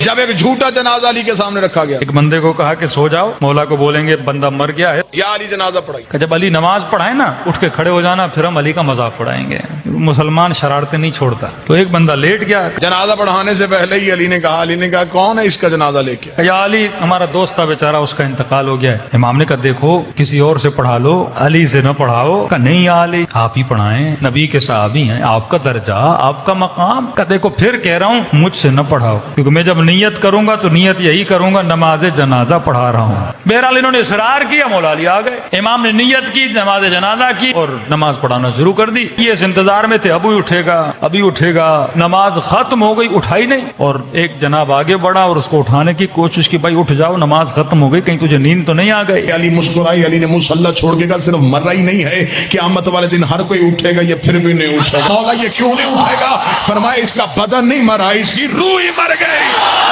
जब एक झूठा जनाजा अली के सामने रखा गया, एक बंदे को कहा कि सो जाओ, मौला को बोलेंगे बंदा मर गया है, या अली जनाजा पढ़ाई। कि जब अली नमाज पढ़ाए ना उठ के खड़े हो जाना, फिर हम अली का मजाक उड़ाएंगे। मुसलमान शरारतें नहीं छोड़ता। तो एक बंदा लेट गया, जनाजा पढ़ाने से पहले ही अली ने कहा कौन है इसका जनाजा लेके आया? या अली हमारा दोस्त था बेचारा, उसका इंतकाल हो गया है। इमाम ने कहा देखो किसी और से पढ़ा लो, अली से न पढ़ाओ। कहा नहीं या अली आप ही पढ़ाएं, नबी के सहाबी हैं, आपका दर्जा आपका मकाम। कहा देखो फिर कह रहा हूँ मुझसे न पढ़ाओ, क्योंकि मैं जब नियत करूंगा तो नियत यही करूंगा नमाज जनाजा पढ़ा रहा हूँ। बहरहाल इन्होंने इसरार किया, मौला अली आ गए। इमाम ने नियत की, नमाज जनाजा की और नमाज पढ़ाना शुरू कर दी। ये इस इंतजार में थे अभी उठेगा अभी उठेगा। नमाज खत्म हो गई, उठाई नहीं। और एक जनाब आगे बढ़ा और उसको उठाने की कोशिश की, भाई उठ जाओ नमाज खत्म हो गई, कहीं तुझे नींद तो नहीं आ गई। अली मुस्कुराई, अली ने मुसल्ला छोड़ के कहा सिर्फ मर ही नहीं है, क़यामत वाले दिन हर कोई उठेगा, ये फिर भी नहीं उठेगा। मौला ये क्यों नहीं उठेगा? फरमाया इसका बदन नहीं मरा, इसकी रूह ही मर गई।